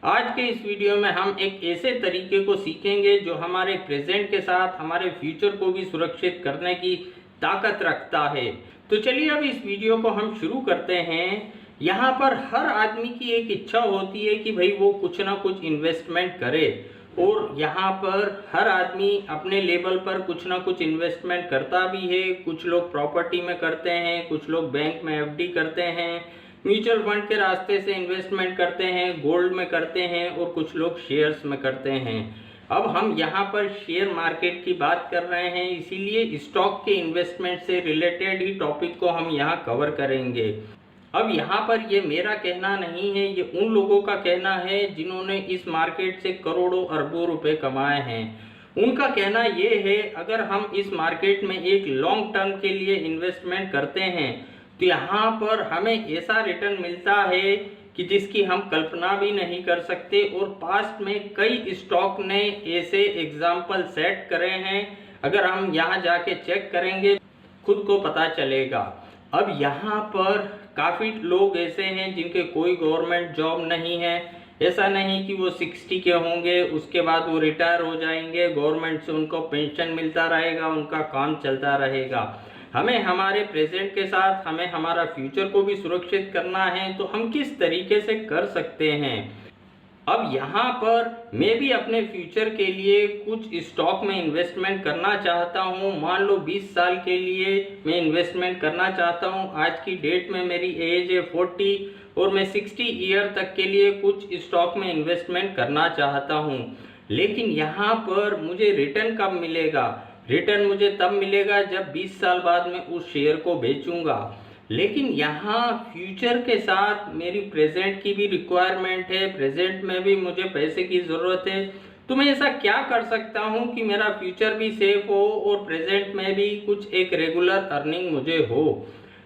आज के इस वीडियो में हम एक ऐसे तरीके को सीखेंगे जो हमारे प्रेजेंट के साथ हमारे फ्यूचर को भी सुरक्षित करने की ताकत रखता है। तो चलिए अब इस वीडियो को हम शुरू करते हैं। यहाँ पर हर आदमी की एक इच्छा होती है कि भाई वो कुछ ना कुछ इन्वेस्टमेंट करे, और यहाँ पर हर आदमी अपने लेवल पर कुछ ना कुछ इन्वेस्टमेंट करता भी है। कुछ लोग प्रॉपर्टी में करते हैं, कुछ लोग बैंक में एफडी करते हैं, म्यूचुअल फंड के रास्ते से इन्वेस्टमेंट करते हैं, गोल्ड में करते हैं, और कुछ लोग शेयर्स में करते हैं। अब हम यहाँ पर शेयर मार्केट की बात कर रहे हैं, इसीलिए स्टॉक के इन्वेस्टमेंट से रिलेटेड ही टॉपिक को हम यहाँ कवर करेंगे। अब यहाँ पर ये मेरा कहना नहीं है, ये उन लोगों का कहना है जिन्होंने इस मार्केट से करोड़ों अरबों रुपए कमाए हैं। उनका कहना ये है, अगर हम इस मार्केट में एक लॉन्ग टर्म के लिए इन्वेस्टमेंट करते हैं तो यहाँ पर हमें ऐसा रिटर्न मिलता है कि जिसकी हम कल्पना भी नहीं कर सकते, और पास्ट में कई स्टॉक ने ऐसे एग्जाम्पल सेट करे हैं। अगर हम यहाँ जाके चेक करेंगे खुद को पता चलेगा। अब यहाँ पर काफ़ी लोग ऐसे हैं जिनके कोई गवर्नमेंट जॉब नहीं है। ऐसा नहीं कि वो 60 के होंगे उसके बाद वो रिटायर हो जाएंगे, गवर्नमेंट से उनको पेंशन मिलता रहेगा, उनका काम चलता रहेगा। हमें हमारे प्रेजेंट के साथ हमें हमारा फ्यूचर को भी सुरक्षित करना है, तो हम किस तरीके से कर सकते हैं। अब यहाँ पर मैं भी अपने फ्यूचर के लिए कुछ स्टॉक में इन्वेस्टमेंट करना चाहता हूँ। मान लो 20 साल के लिए मैं इन्वेस्टमेंट करना चाहता हूँ। आज की डेट में मेरी एज है 40 और मैं 60 ईयर तक के लिए कुछ स्टॉक में इन्वेस्टमेंट करना चाहता हूँ। लेकिन यहाँ पर मुझे रिटर्न कब मिलेगा? रिटर्न मुझे तब मिलेगा जब 20 साल बाद मैं उस शेयर को बेचूंगा। लेकिन यहाँ फ्यूचर के साथ मेरी प्रेजेंट की भी रिक्वायरमेंट है, प्रेजेंट में भी मुझे पैसे की ज़रूरत है। तो मैं ऐसा क्या कर सकता हूँ कि मेरा फ्यूचर भी सेफ हो और प्रेजेंट में भी कुछ एक रेगुलर अर्निंग मुझे हो।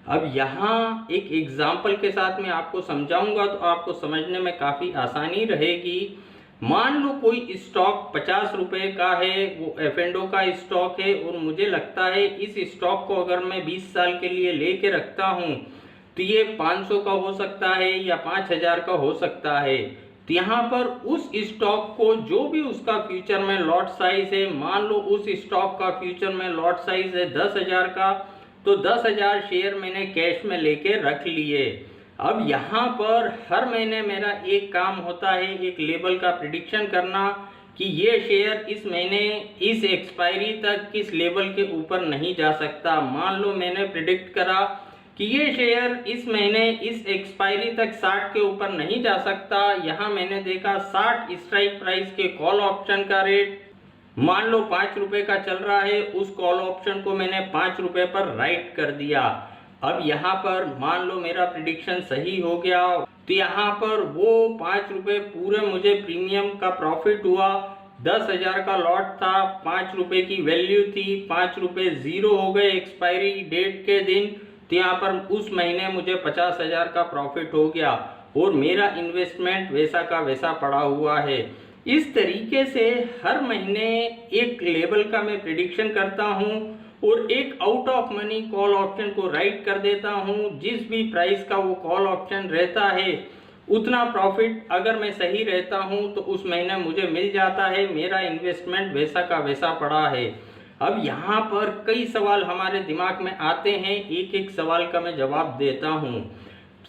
अब यहाँ एक एग्जाम्पल के साथ मैं आपको समझाऊंगा तो आपको समझने में काफ़ी आसानी रहेगी। मान लो कोई स्टॉक 50 रुपए का है, वो एफ&ओ का स्टॉक है, और मुझे लगता है इस स्टॉक को अगर मैं 20 साल के लिए लेके रखता हूँ तो ये 500 का हो सकता है या 5000 का हो सकता है। तो यहाँ पर उस स्टॉक को जो भी उसका फ्यूचर में लॉट साइज है, मान लो उस स्टॉक का फ्यूचर में लॉट साइज है 10,000 का, तो 10,000 शेयर मैंने कैश में लेके रख लिए। अब यहाँ पर हर महीने मेरा एक काम होता है, एक लेवल का प्रिडिक्शन करना कि ये शेयर इस महीने इस एक्सपायरी तक किस लेवल के ऊपर नहीं जा सकता। मान लो मैंने प्रिडिक्ट करा कि ये शेयर इस महीने इस एक्सपायरी तक 60 के ऊपर नहीं जा सकता। यहाँ मैंने देखा 60 स्ट्राइक प्राइस के कॉल ऑप्शन का रेट मान लो 5 रुपए का चल रहा है, उस कॉल ऑप्शन को मैंने 5 रुपए पर राइट कर दिया। अब यहाँ पर मान लो मेरा प्रिडिक्शन सही हो गया, तो यहाँ पर वो 5 रुपए पूरे मुझे प्रीमियम का प्रॉफिट हुआ। 10,000 का लॉट था, 5 रुपए की वैल्यू थी, 5 रुपए जीरो हो गए एक्सपायरी डेट के दिन, तो यहाँ पर उस महीने मुझे 50,000 का प्रॉफिट हो गया और मेरा इन्वेस्टमेंट वैसा का वैसा पड़ा हुआ है। इस तरीके से हर महीने एक लेवल का मैं प्रिडिक्शन करता हूँ और एक out of money call option को राइट कर देता हूँ। जिस भी प्राइस का वो कॉल ऑप्शन रहता है उतना प्रॉफिट अगर मैं सही रहता हूँ तो उस महीने मुझे मिल जाता है। मेरा इन्वेस्टमेंट वैसा का वैसा पड़ा है। अब यहाँ पर कई सवाल हमारे दिमाग में आते हैं, एक एक सवाल का मैं जवाब देता हूँ।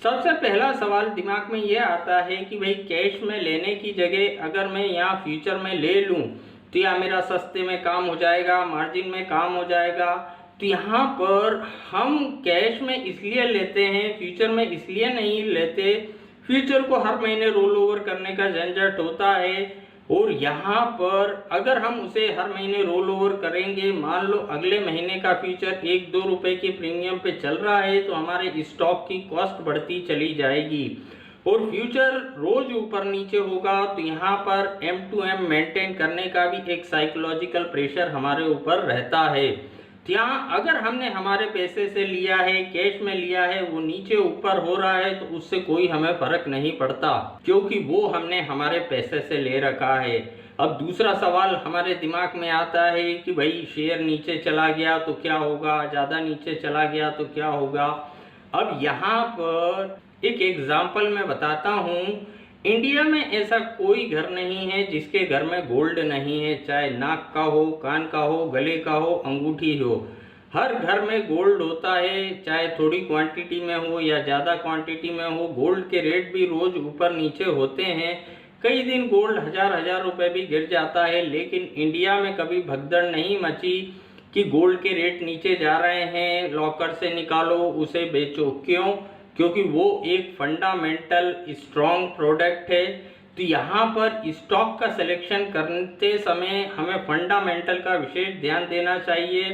सबसे पहला सवाल दिमाग में ये आता है कि भाई कैश में लेने की जगह अगर मैं यहाँ फ्यूचर में ले लूँ तो या मेरा सस्ते में काम हो जाएगा, मार्जिन में काम हो जाएगा। तो यहाँ पर हम कैश में इसलिए लेते हैं, फ्यूचर में इसलिए नहीं लेते। फ्यूचर को हर महीने रोल ओवर करने का झंझट होता है, और यहाँ पर अगर हम उसे हर महीने रोल ओवर करेंगे, मान लो अगले महीने का फ्यूचर 1-2 रुपए के प्रीमियम पे चल रहा है, तो हमारे स्टॉक की कॉस्ट बढ़ती चली जाएगी और फ्यूचर रोज ऊपर नीचे होगा। तो यहाँ पर M2M मेंटेन करने का भी एक साइकोलॉजिकल प्रेशर हमारे ऊपर रहता है। तो यहाँ अगर हमने हमारे पैसे से लिया है, कैश में लिया है, वो नीचे ऊपर हो रहा है तो उससे कोई हमें फर्क नहीं पड़ता, क्योंकि वो हमने हमारे पैसे से ले रखा है। अब दूसरा सवाल हमारे दिमाग में आता है कि भाई शेयर नीचे चला गया तो क्या होगा, ज़्यादा नीचे चला गया तो क्या होगा। अब यहाँ पर एक एग्जाम्पल मैं बताता हूँ। इंडिया में ऐसा कोई घर नहीं है जिसके घर में गोल्ड नहीं है, चाहे नाक का हो, कान का हो, गले का हो, अंगूठी हो। हर घर में गोल्ड होता है, चाहे थोड़ी क्वांटिटी में हो या ज़्यादा क्वांटिटी में हो। गोल्ड के रेट भी रोज़ ऊपर नीचे होते हैं। कई दिन गोल्ड हजार हजार रुपए भी गिर जाता है, लेकिन इंडिया में कभी भगदड़ नहीं मची कि गोल्ड के रेट नीचे जा रहे हैं, लॉकर से निकालो, उसे बेचो। क्यों? क्योंकि वो एक फंडामेंटल स्ट्रॉन्ग प्रोडक्ट है। तो यहाँ पर स्टॉक का सिलेक्शन करते समय हमें फंडामेंटल का विशेष ध्यान देना चाहिए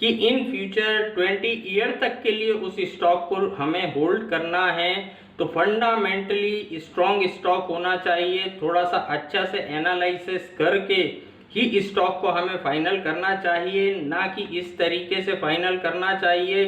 कि इन फ्यूचर 20 ईयर तक के लिए उस स्टॉक को हमें होल्ड करना है। तो फंडामेंटली स्ट्रॉन्ग स्टॉक होना चाहिए। थोड़ा सा अच्छा से एनालिसिस करके ही स्टॉक को हमें फाइनल करना चाहिए, ना कि इस तरीके से फाइनल करना चाहिए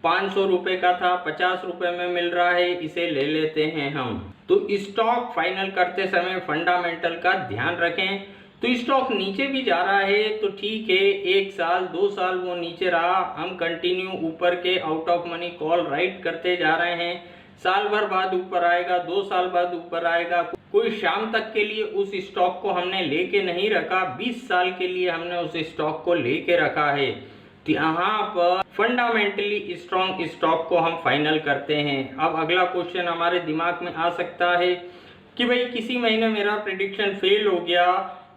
500 रुपये का था 50 रुपये में मिल रहा है, इसे ले लेते हैं हम। तो स्टॉक फाइनल करते समय फंडामेंटल का ध्यान रखें। तो स्टॉक नीचे भी जा रहा है तो ठीक है, 1 साल 2 साल वो नीचे रहा, हम कंटिन्यू ऊपर के out of money call right करते जा रहे हैं। साल भर बाद ऊपर आएगा, 2 साल बाद ऊपर आएगा। कोई शाम तक के लिए उस स्टॉक को हमने लेके नहीं रखा, 20 साल के लिए हमने उस स्टॉक को लेके रखा है। तो यहाँ पर फंडामेंटली स्ट्रॉन्ग स्टॉक को हम फाइनल करते हैं। अब अगला क्वेश्चन हमारे दिमाग में आ सकता है कि भाई किसी महीने मेरा प्रेडिक्शन फेल हो गया,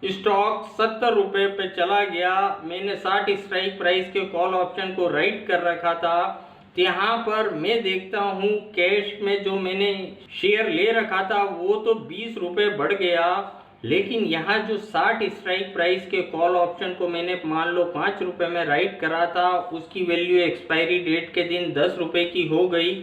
स्टॉक 70 रुपये पे चला गया, मैंने 60 स्ट्राइक प्राइस के कॉल ऑप्शन को राइट कर रखा था। तो यहाँ पर मैं देखता हूँ कैश में जो मैंने शेयर ले रखा था वो तो 20 रुपये बढ़ गया, लेकिन यहाँ जो 60 स्ट्राइक प्राइस के कॉल ऑप्शन को मैंने मान लो 5 रुपये में राइट करा था, उसकी वैल्यू एक्सपायरी डेट के दिन 10 रुपये की हो गई।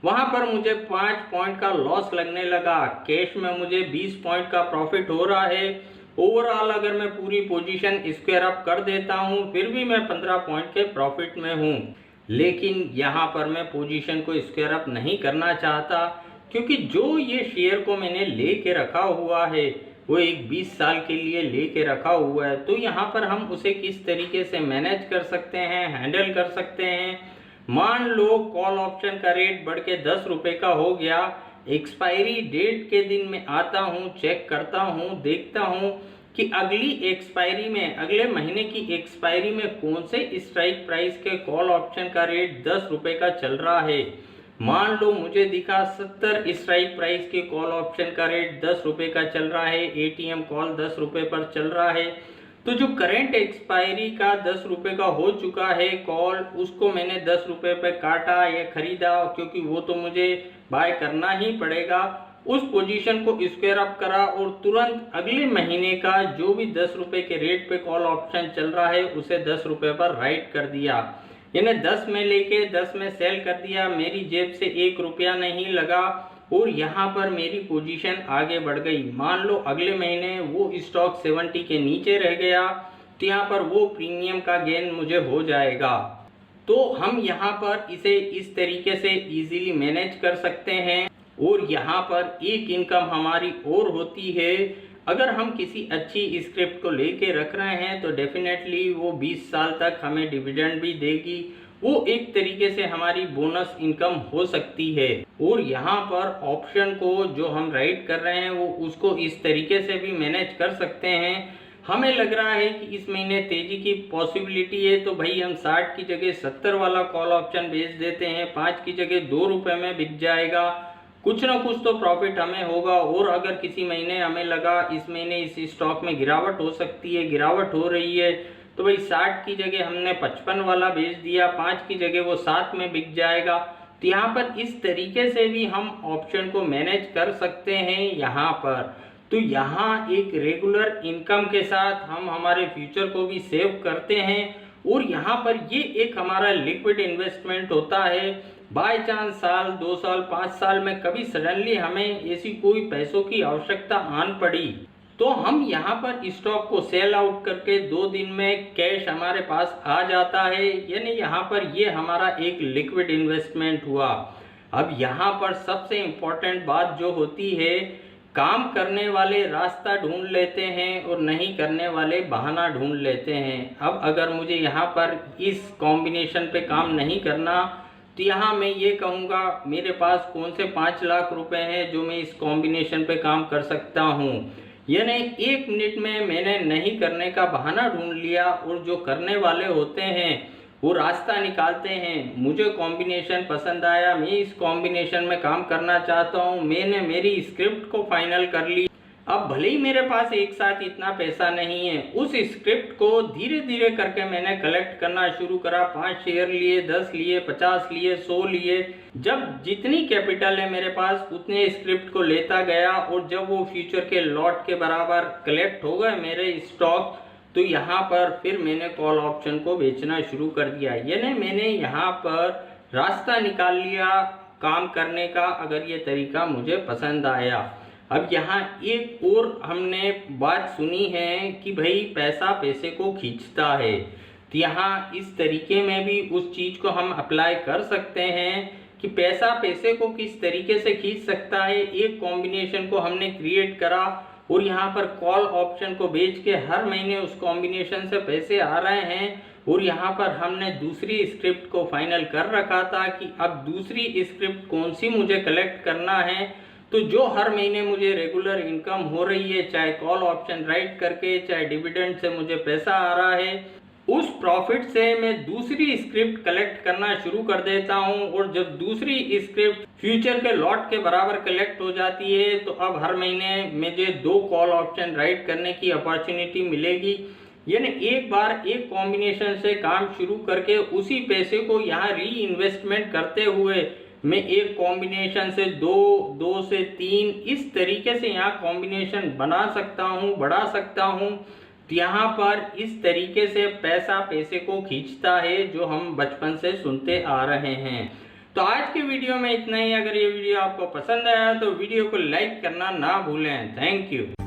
वहाँ पर मुझे 5 पॉइंट का लॉस लगने लगा। कैश में मुझे 20 पॉइंट का प्रॉफिट हो रहा है। ओवरऑल अगर मैं पूरी पोजीशन स्क्वायर अप कर देता हूँ फिर भी मैं 15 पॉइंट के प्रॉफिट में हूँ। लेकिन यहाँ पर मैं पोजीशन को स्क्वायर अप नहीं करना चाहता, क्योंकि जो ये शेयर को मैंने लेके रखा हुआ है वो एक 20 साल के लिए लेके रखा हुआ है। तो यहाँ पर हम उसे किस तरीके से मैनेज कर सकते हैं, हैंडल कर सकते हैं। मान लो कॉल ऑप्शन का रेट बढ़ के 10 रुपये का हो गया, एक्सपायरी डेट के दिन में आता हूँ, चेक करता हूँ, देखता हूँ कि अगली एक्सपायरी में, अगले महीने की एक्सपायरी में कौन से स्ट्राइक प्राइस के कॉल ऑप्शन का रेट 10 रुपये का चल रहा है। मान लो मुझे दिखा 70 स्ट्राइक प्राइस के कॉल ऑप्शन का रेट 10 रुपये का चल रहा है, एटीएम कॉल 10 रुपये पर चल रहा है। तो जो करंट एक्सपायरी का 10 रुपये का हो चुका है कॉल, उसको मैंने 10 रुपये पे काटा या खरीदा, क्योंकि वो तो मुझे बाय करना ही पड़ेगा। उस पोजीशन को स्क्वायर अप करा और तुरंत अगले महीने का जो भी 10 रुपये के रेट पे कॉल ऑप्शन चल रहा है उसे 10 रुपये पर राइट कर दिया। यानी 10 में लेके 10 में सेल कर दिया, मेरी जेब से 1 रुपया नहीं लगा और यहाँ पर मेरी पोजीशन आगे बढ़ गई। मान लो अगले महीने वो स्टॉक 70 के नीचे रह गया तो यहाँ पर वो प्रीमियम का गेन मुझे हो जाएगा। तो हम यहाँ पर इसे इस तरीके से इजीली मैनेज कर सकते हैं। और यहाँ पर एक इनकम हमारी और होती है, अगर हम किसी अच्छी स्क्रिप्ट को लेके रख रहे हैं तो डेफिनेटली वो 20 साल तक हमें डिविडेंड भी देगी। वो एक तरीके से हमारी बोनस इनकम हो सकती है। और यहाँ पर ऑप्शन को जो हम राइट कर रहे हैं वो उसको इस तरीके से भी मैनेज कर सकते हैं। हमें लग रहा है कि इस महीने तेजी की पॉसिबिलिटी है तो भाई हम 60 की जगह 70 वाला कॉल ऑप्शन बेच देते हैं, 5 की जगह 2 रुपये में बिक जाएगा, कुछ ना कुछ तो प्रॉफिट हमें होगा। और अगर किसी महीने हमें लगा इस महीने इस स्टॉक में गिरावट हो सकती है, गिरावट हो रही है, तो भाई 60 की जगह हमने 55 वाला बेच दिया, 5 की जगह वो 7 में बिक जाएगा। तो यहाँ पर इस तरीके से भी हम ऑप्शन को मैनेज कर सकते हैं यहाँ पर। तो यहाँ एक रेगुलर इनकम के साथ हम हमारे फ्यूचर को भी सेव करते हैं और यहाँ पर ये एक हमारा लिक्विड इन्वेस्टमेंट होता है। बाय चांस साल 2 साल 5 साल में कभी सडनली हमें ऐसी कोई पैसों की आवश्यकता आन पड़ी तो हम यहाँ पर स्टॉक को सेल आउट करके 2 दिन में कैश हमारे पास आ जाता है। यानी यहाँ पर ये हमारा एक लिक्विड इन्वेस्टमेंट हुआ। अब यहाँ पर सबसे इम्पोर्टेंट बात जो होती है, काम करने वाले रास्ता ढूंढ लेते हैं और नहीं करने वाले बहाना ढूंढ लेते हैं। अब अगर मुझे यहाँ पर इस कॉम्बिनेशन पे काम नहीं करना तो यहाँ मैं ये कहूँगा मेरे पास कौन से 5 लाख रुपए हैं जो मैं इस कॉम्बिनेशन पे काम कर सकता हूँ। यानी 1 मिनट में मैंने नहीं करने का बहाना ढूंढ लिया और जो करने वाले होते हैं वो रास्ता निकालते हैं। मुझे कॉम्बिनेशन पसंद आया, मैं इस कॉम्बिनेशन में काम करना चाहता हूँ, मैंने मेरी स्क्रिप्ट को फाइनल कर ली। अब भले ही मेरे पास एक साथ इतना पैसा नहीं है, उस स्क्रिप्ट को धीरे धीरे करके मैंने कलेक्ट करना शुरू करा। 5 शेयर लिए, 10 लिए, 50 लिए, 100 लिए। जब जितनी कैपिटल है मेरे पास उतने स्क्रिप्ट को लेता गया और जब वो फ्यूचर के लॉट के बराबर कलेक्ट हो गए मेरे स्टॉक, तो यहाँ पर फिर मैंने कॉल ऑप्शन को बेचना शुरू कर दिया। यानी मैंने यहाँ पर रास्ता निकाल लिया काम करने का, अगर ये तरीका मुझे पसंद आया। अब यहाँ एक और हमने बात सुनी है कि भाई पैसा पैसे को खींचता है, तो यहाँ इस तरीके में भी उस चीज़ को हम अप्लाई कर सकते हैं कि पैसा पैसे को किस तरीके से खींच सकता है। एक कॉम्बिनेशन को हमने क्रिएट करा और यहाँ पर कॉल ऑप्शन को बेच के हर महीने उस कॉम्बिनेशन से पैसे आ रहे हैं। और यहाँ पर हमने दूसरी स्क्रिप्ट को फाइनल कर रखा था कि अब दूसरी स्क्रिप्ट कौन सी मुझे कलेक्ट करना है, तो जो हर महीने मुझे रेगुलर इनकम हो रही है, चाहे कॉल ऑप्शन राइट करके, चाहे डिविडेंड से मुझे पैसा आ रहा है, उस प्रॉफिट से मैं दूसरी स्क्रिप्ट कलेक्ट करना शुरू कर देता हूं। और जब दूसरी स्क्रिप्ट फ्यूचर के लॉट के बराबर कलेक्ट हो जाती है, तो अब हर महीने मुझे 2 कॉल ऑप्शन राइट करने की अपॉर्चुनिटी मिलेगी। यानी एक बार एक कॉम्बिनेशन से काम शुरू करके उसी पैसे को यहाँ री इन्वेस्टमेंट करते हुए मैं एक कॉम्बिनेशन से 2 से 3 इस तरीके से यहाँ कॉम्बिनेशन बना सकता हूँ, बढ़ा सकता हूँ। तो यहाँ पर इस तरीके से पैसा पैसे को खींचता है, जो हम बचपन से सुनते आ रहे हैं। तो आज के वीडियो में इतना ही। अगर ये वीडियो आपको पसंद आया तो वीडियो को लाइक करना ना भूलें। Thank you.